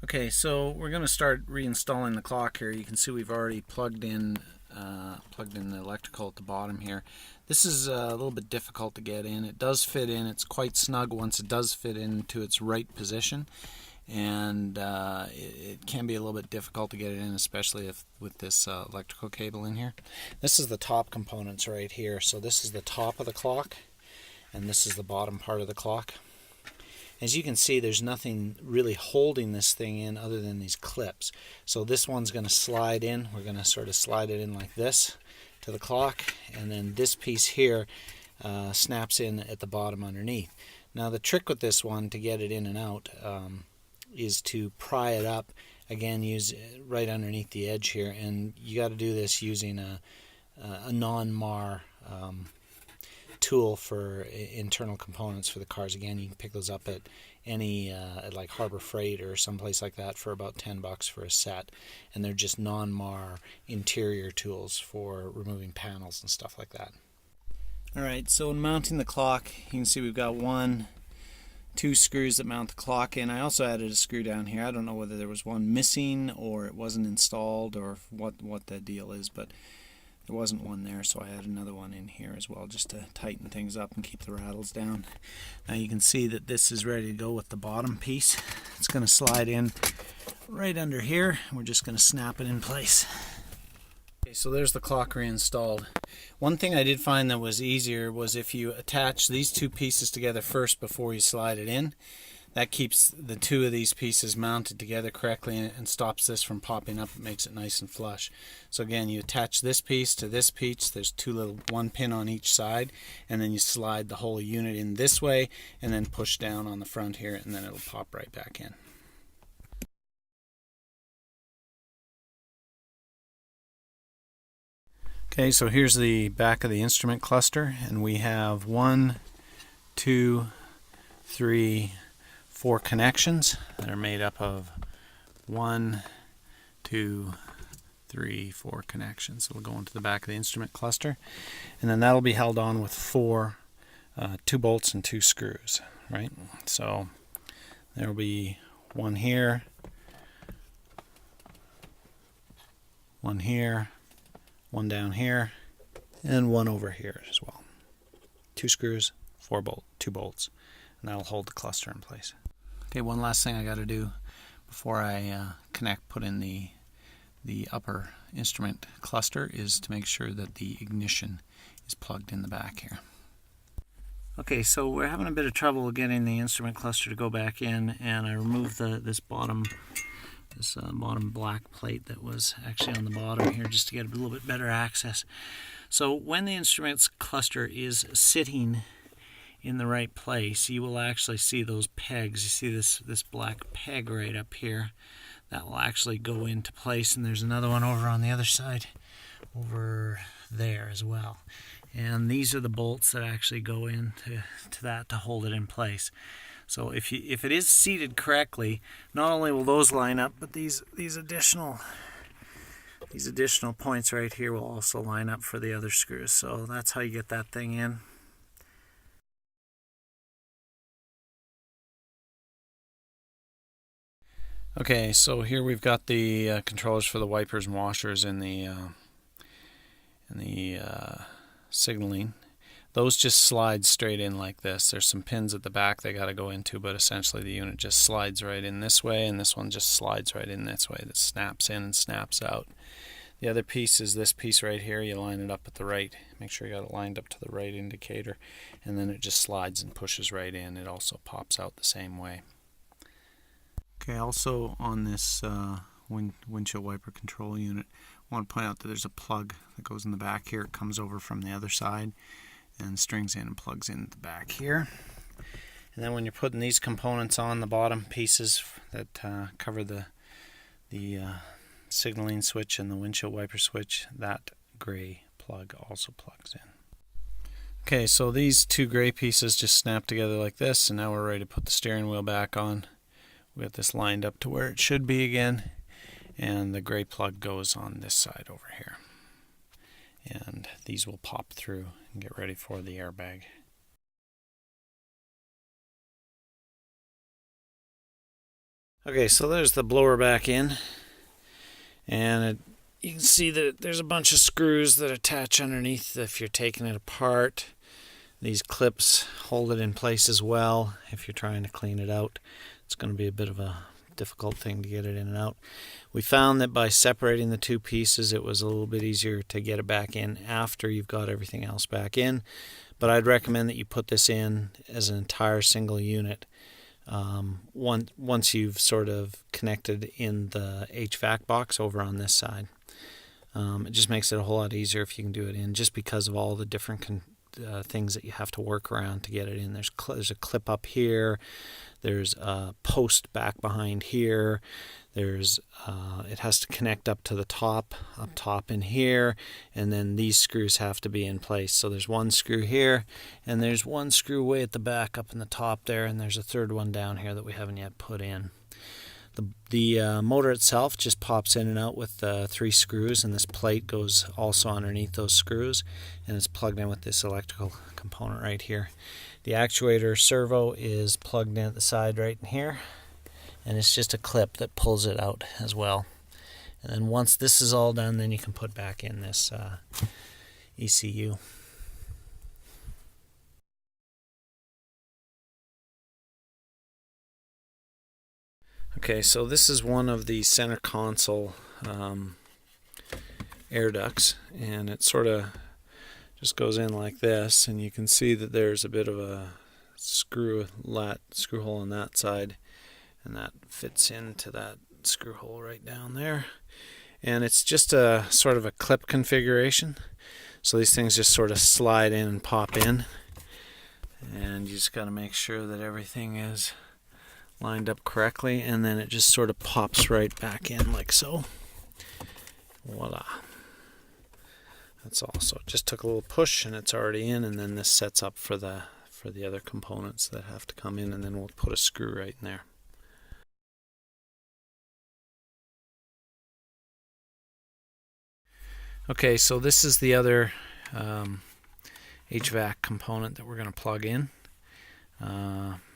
Okay, so we're going to start reinstalling the clock here. You can see we've already plugged in the electrical at the bottom here. This is a little bit difficult to get in. It does fit in. It's quite snug once it does fit into its right position, and it can be a little bit difficult to get it in, especially if with this electrical cable in here. This is the top components right here. So this is the top of the clock, and this is the bottom part of the clock. As you can see, there's nothing really holding this thing in other than these clips. So this one's going to slide in. We're going to sort of slide it in like this to the clock, and then this piece here snaps in at the bottom underneath. Now the trick with this one to get it in and out is to pry it up. Again, use right underneath the edge here, and you got to do this using a non-mar tool for internal components for the cars. Again, you can pick those up at any at like Harbor Freight or someplace like that for about $10 for a set, and they're just non-mar interior tools for removing panels and stuff like that. Alright, so in mounting the clock, you can see we've got two screws that mount the clock in. I also added a screw down here. I don't know whether there was one missing or it wasn't installed or what the deal is, but there wasn't one there, so I added another one in here as well, just to tighten things up and keep the rattles down. Now you can see that this is ready to go with the bottom piece. It's going to slide in right under here. We're just going to snap it in place. Okay, so there's the clock reinstalled. One thing I did find that was easier was if you attach these two pieces together first before you slide it in. That keeps the two of these pieces mounted together correctly and stops this from popping up. It makes it nice and flush. So again, you attach this piece to this piece. There's one pin on each side, and then you slide the whole unit in this way and then push down on the front here, and then it'll pop right back in. Okay, so here's the back of the instrument cluster, and we have 1, 2, 3, 4 connections that are made up of 1, 2, 3, 4 connections. So we'll go into the back of the instrument cluster, and then that'll be held on with 2 bolts and 2 screws, right? So there will be one here, one here, one down here, and one over here as well. 2 screws, 2 bolts, and that'll hold the cluster in place. Okay, one last thing I got to do before I put in the upper instrument cluster is to make sure that the ignition is plugged in the back here. Okay, so we're having a bit of trouble getting the instrument cluster to go back in, and I removed this bottom black plate that was actually on the bottom here just to get a little bit better access. So when the instruments cluster is sitting in the right place, you will actually see those pegs. You see this black peg right up here that will actually go into place, and there's another one over on the other side over there as well, and these are the bolts that actually go into that to hold it in place. So if it is seated correctly, not only will those line up, but these additional points right here will also line up for the other screws. So that's how you get that thing in. Okay, so here we've got the controllers for the wipers and washers in the signaling. Those just slide straight in like this. There's some pins at the back they got to go into, but essentially the unit just slides right in this way, and this one just slides right in this way. That snaps in and snaps out. The other piece is this piece right here. You line it up at the right. Make sure you got it lined up to the right indicator, and then it just slides and pushes right in. It also pops out the same way. Okay, also on this windshield wiper control unit, I want to point out that there's a plug that goes in the back here. It comes over from the other side and strings in and plugs in the back here. And then when you're putting these components on, the bottom pieces that cover the signaling switch and the windshield wiper switch, that gray plug also plugs in. Okay, so these 2 gray pieces just snap together like this, and now we're ready to put the steering wheel back on. We got this lined up to where it should be again, and the gray plug goes on this side over here. And these will pop through and get ready for the airbag. Okay, so there's the blower back in, and you can see that there's a bunch of screws that attach underneath if you're taking it apart. These clips hold it in place as well if you're trying to clean it out. It's going to be a bit of a difficult thing to get it in and out. We found that by separating the two pieces it was a little bit easier to get it back in after you've got everything else back in, but I'd recommend that you put this in as an entire single unit once you've sort of connected in the HVAC box over on this side. It just makes it a whole lot easier if you can do it in, just because of all the different things that you have to work around to get it in. There's a clip up here, there's a post back behind here, there's it has to connect up to the top in here, and then these screws have to be in place. So there's one screw here, and there's one screw way at the back up in the top there, and there's a third one down here that we haven't yet put in. The motor itself just pops in and out with 3 screws, and this plate goes also underneath those screws, and it's plugged in with this electrical component right here. The actuator servo is plugged in at the side right in here, and it's just a clip that pulls it out as well. And then once this is all done, then you can put back in this ECU. Okay, so this is one of the center console air ducts, and it sort of just goes in like this, and you can see that there's a bit of a screw hole on that side, and that fits into that screw hole right down there. And it's just a sort of a clip configuration, so these things just sort of slide in and pop in, and you just got to make sure that everything is lined up correctly, and then it just sort of pops right back in like so. Voila. That's all. So it just took a little push and it's already in, and then this sets up for the other components that have to come in, and then we'll put a screw right in there. Okay, so this is the other HVAC component that we're going to plug in.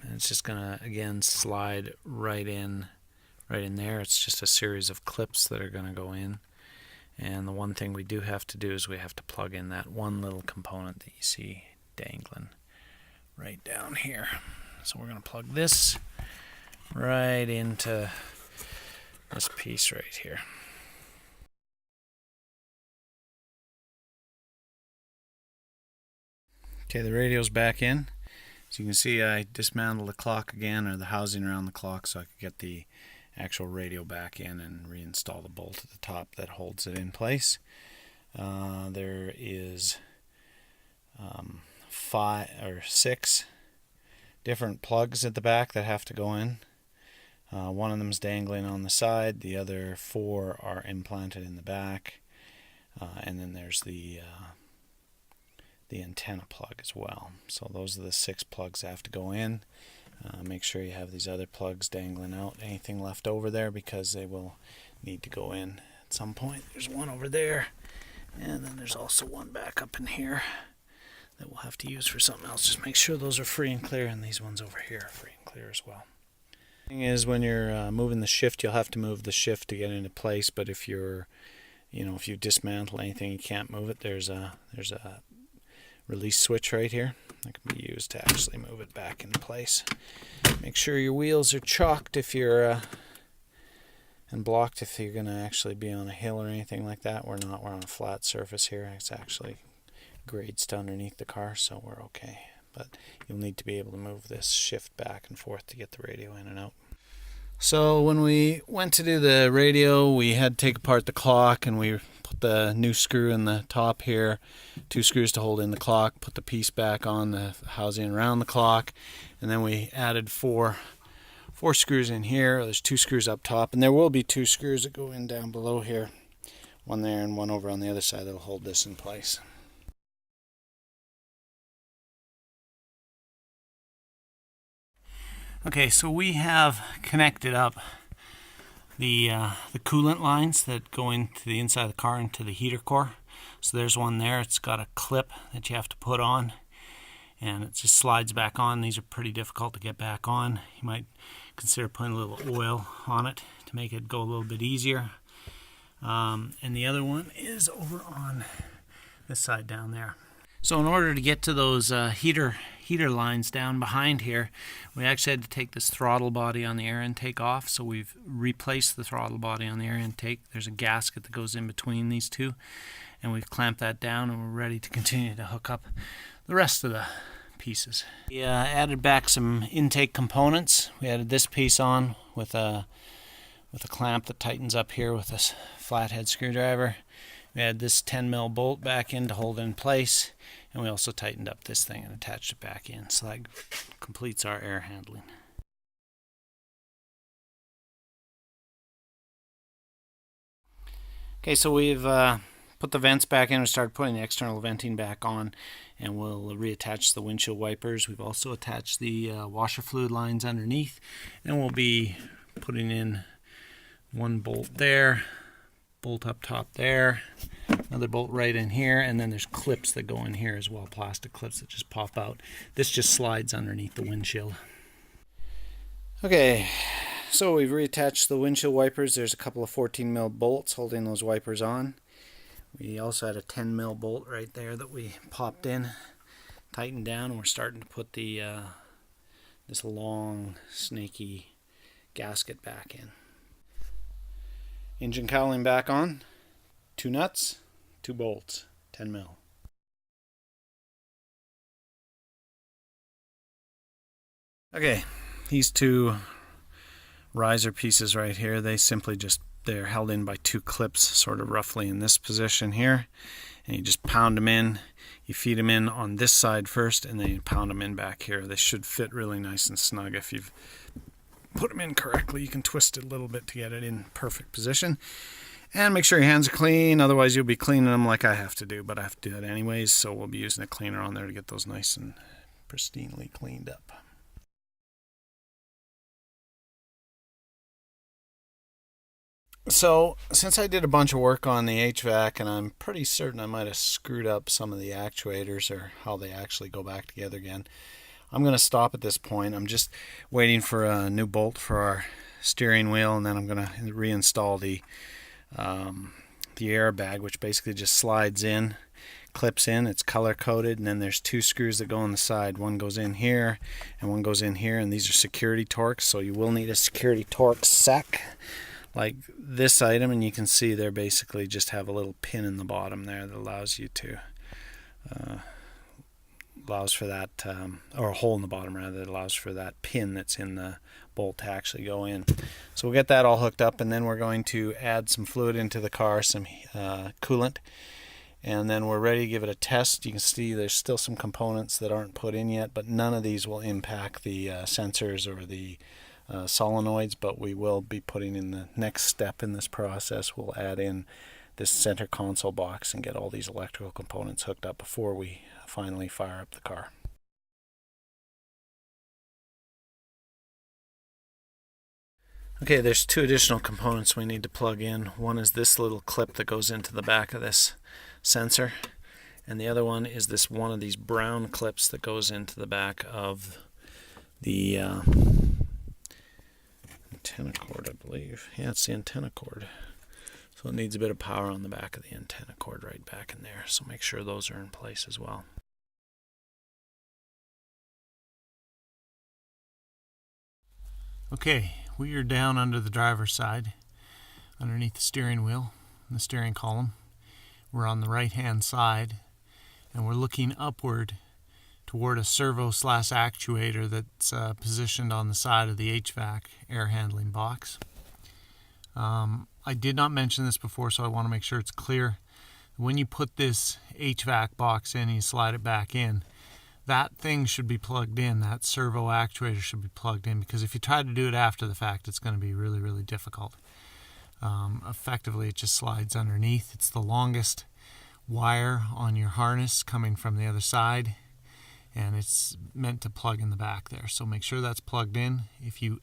And it's just going to, again, slide right in there. It's just a series of clips that are going to go in. And the one thing we do have to do is we have to plug in that one little component that you see dangling right down here. So we're going to plug this right into this piece right here. Okay, the radio's back in. As you can see, I dismantled the clock again, or the housing around the clock, so I could get the actual radio back in and reinstall the bolt at the top that holds it in place. There is 5 or 6 different plugs at the back that have to go in. One of them is dangling on the side, the other 4 are implanted in the back, and then there's the antenna plug as well. So those are the 6 plugs that have to go in. Make sure you have these other plugs dangling out, anything left over there, because they will need to go in at some point. There's one over there, and then there's also one back up in here that we'll have to use for something else. Just make sure those are free and clear, and these ones over here are free and clear as well. The thing is, when you're moving the shift, you'll have to move the shift to get into place, but if you're, if you dismantle anything, you can't move it. There's a release switch right here that can be used to actually move it back into place. Make sure your wheels are chalked if you're and blocked if you're going to actually be on a hill or anything like that. We're not. We're on a flat surface here. It's actually grades to underneath the car, so we're okay. But you'll need to be able to move this shift back and forth to get the radio in and out. So when we went to do the radio, we had to take apart the clock, and we put the new screw in the top here, 2 screws to hold in the clock, put the piece back on the housing around the clock, and then we added 4 screws in here. There's 2 screws up top, and there will be 2 screws that go in down below here, one there and one over on the other side that'll hold this in place. Okay, so we have connected up the coolant lines that go into the inside of the car into the heater core. So there's one there. It's got a clip that you have to put on, and it just slides back on. These are pretty difficult to get back on. You might consider putting a little oil on it to make it go a little bit easier. And the other one is over on this side down there. So in order to get to those heater lines down behind here, we actually had to take this throttle body on the air intake off. So we've replaced the throttle body on the air intake. There's a gasket that goes in between these two, and we've clamped that down, and we're ready to continue to hook up the rest of the pieces. We added back some intake components. We added this piece on with a clamp that tightens up here with this flathead screwdriver. We had this 10mm bolt back in to hold it in place, and we also tightened up this thing and attached it back in. So that completes our air handling. Okay, so we've put the vents back in. We started putting the external venting back on, and we'll reattach the windshield wipers. We've also attached the washer fluid lines underneath, and we'll be putting in one bolt there, bolt up top there, another bolt right in here, and then there's clips that go in here as well, plastic clips that just pop out. This just slides underneath the windshield. Okay, so we've reattached the windshield wipers. There's a couple of 14mm bolts holding those wipers on. We also had a 10mm bolt right there that we popped in, tightened down, and we're starting to put the this long, snaky gasket back in. Engine cowling back on, 2 nuts, 2 bolts, 10mm. Okay, these 2 riser pieces right here, they're held in by 2 clips, sort of roughly in this position here, and you just pound them in. You feed them in on this side first, and then you pound them in back here. They should fit really nice and snug. If you've put them in correctly, you can twist it a little bit to get it in perfect position. And make sure your hands are clean, otherwise you'll be cleaning them like I have to do, but I have to do that anyways, so we'll be using a cleaner on there to get those nice and pristinely cleaned up. So, since I did a bunch of work on the HVAC, and I'm pretty certain I might have screwed up some of the actuators or how they actually go back together again, I'm going to stop at this point. I'm just waiting for a new bolt for our steering wheel, and then I'm going to reinstall the airbag, which basically just slides in, clips in. It's color coded, and then there's 2 screws that go on the side. One goes in here and one goes in here, and these are security torques, so you will need a security torque set like this item, and you can see they basically just have a little pin in the bottom there that allows you to allows for that, or a hole in the bottom rather, that allows for that pin that's in the bolt to actually go in. So we'll get that all hooked up, and then we're going to add some fluid into the car, some coolant, and then we're ready to give it a test. You can see there's still some components that aren't put in yet, but none of these will impact the sensors or the solenoids, but we will be putting in the next step in this process. We'll add in this center console box and get all these electrical components hooked up before we finally fire up the car. Okay, there's 2 additional components we need to plug in. One is this little clip that goes into the back of this sensor, and the other one is this one of these brown clips that goes into the back of the antenna cord, I believe. Yeah, it's the antenna cord. So it needs a bit of power on the back of the antenna cord right back in there, so make sure those are in place as well. Okay, we are down under the driver's side, underneath the steering wheel and the steering column. We're on the right hand side, and we're looking upward toward a servo/actuator that's positioned on the side of the HVAC air handling box. I did not mention this before, so I want to make sure it's clear. When you put this HVAC box in and you slide it back in, that thing should be plugged in, that servo actuator should be plugged in, because if you try to do it after the fact, it's going to be really, really difficult. Effectively, it just slides underneath. It's the longest wire on your harness coming from the other side, and it's meant to plug in the back there. So make sure that's plugged in if you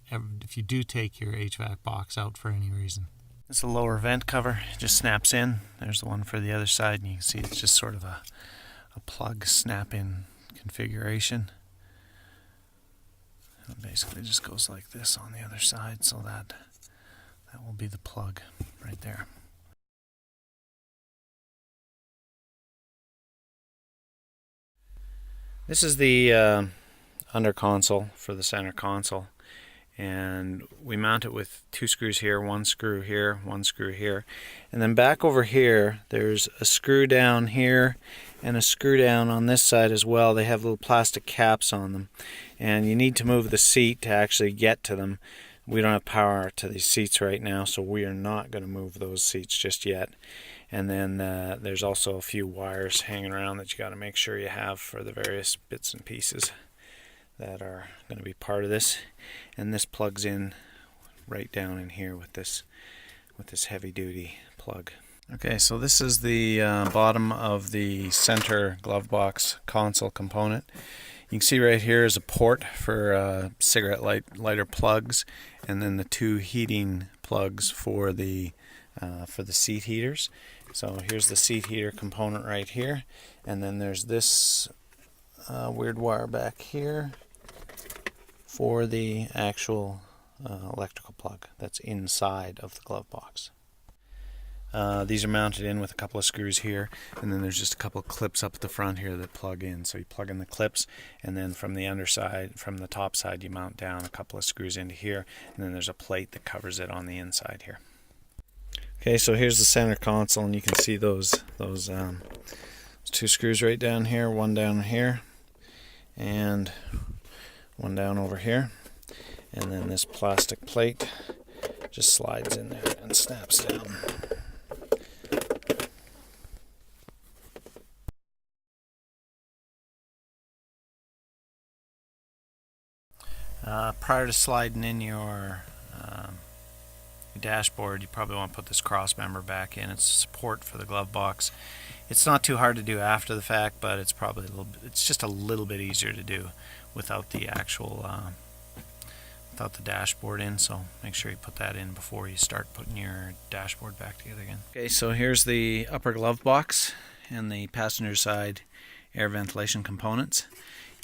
do take your HVAC box out for any reason. It's a lower vent cover. It just snaps in. There's the one for the other side, and you can see it's just sort of a plug snap-in configuration. It basically just goes like this on the other side, so that will be the plug right there. This is the under console for the center console, and we mount it with 2 screws here, 1 screw here, 1 screw here, and then back over here there's a screw down here and a screw down on this side as well. They have little plastic caps on them, and you need to move the seat to actually get to them. We don't have power to these seats right now, so we are not going to move those seats just yet. And then there's also a few wires hanging around that you got to make sure you have for the various bits and pieces that are going to be part of this. And this plugs in right down in here with this heavy duty plug. Okay, so this is the bottom of the center glove box console component. You can see right here is a port for cigarette lighter plugs, and then the 2 heating plugs for the seat heaters. So here's the seat heater component right here, and then there's this weird wire back here for the actual electrical plug that's inside of the glove box. These are mounted in with a couple of screws here, and then there's just a couple of clips up at the front here that plug in. So you plug in the clips, and then from the underside, from the top side, you mount down a couple of screws into here, and then there's a plate that covers it on the inside here. Okay, so here's the center console, and you can see those 2 screws right down here, 1 down here, and 1 down over here, and then this plastic plate just slides in there and snaps down. Prior to sliding in your dashboard, you probably want to put this cross member back in. It's support for the glove box. It's not too hard to do after the fact, but it's probably it's just a little bit easier to do without the actual without the dashboard in. So make sure you put that in before you start putting your dashboard back together again. Okay, so here's the upper glove box and the passenger side air ventilation components.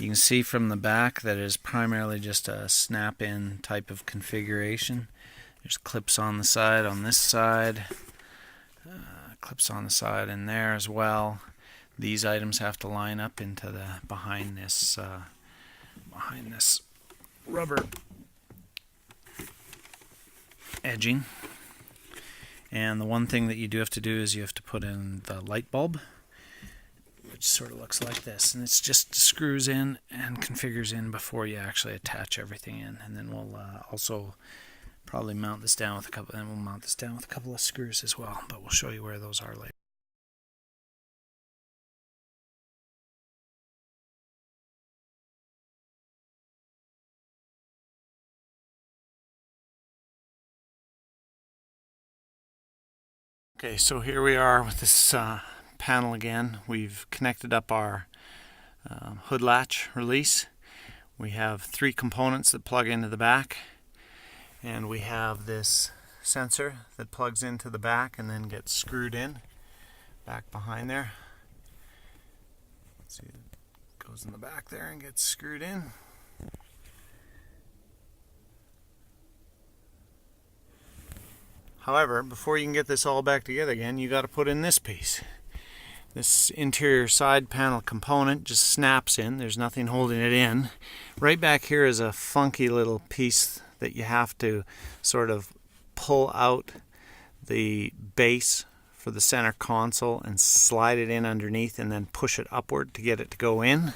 You can see from the back that it is primarily just a snap-in type of configuration. There's clips on the side, on this side, clips on the side and there as well. These items have to line up into the behind this rubber edging. And the one thing that you do have to do is you have to put in the light bulb, which sort of looks like this, and it's just screws in and configures in before you actually attach everything in. And then we'll also probably mount this down with a couple, and we'll mount this down with a couple of screws as well, but we'll show you where those are later. Okay, so here we are with this panel again. We've connected up our hood latch release. We have 3 components that plug into the back, and we have this sensor that plugs into the back and then gets screwed in back behind there. See, it goes in the back there and gets screwed in. However, before you can get this all back together again, you got to put in this piece. This interior side panel component just snaps in. There's nothing holding it in. Right back here is a funky little piece that you have to sort of pull out the base for the center console and slide it in underneath and then push it upward to get it to go in,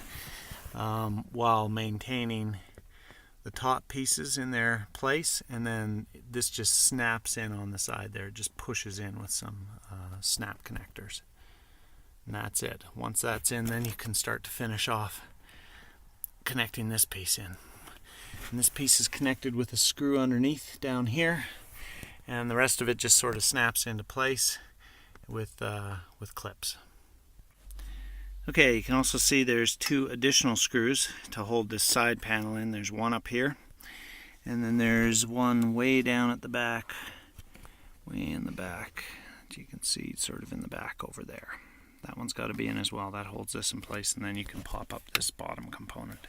while maintaining the top pieces in their place. And then this just snaps in on the side there. It just pushes in with some snap connectors. And that's it. Once that's in, then you can start to finish off connecting this piece in. And this piece is connected with a screw underneath down here, and the rest of it just sort of snaps into place with clips. Okay, you can also see there's 2 additional screws to hold this side panel in. There's one up here, and then there's one way down at the back, way in the back. As you can see, sort of in the back over there. That one's got to be in as well. That holds this in place, and then you can pop up this bottom component.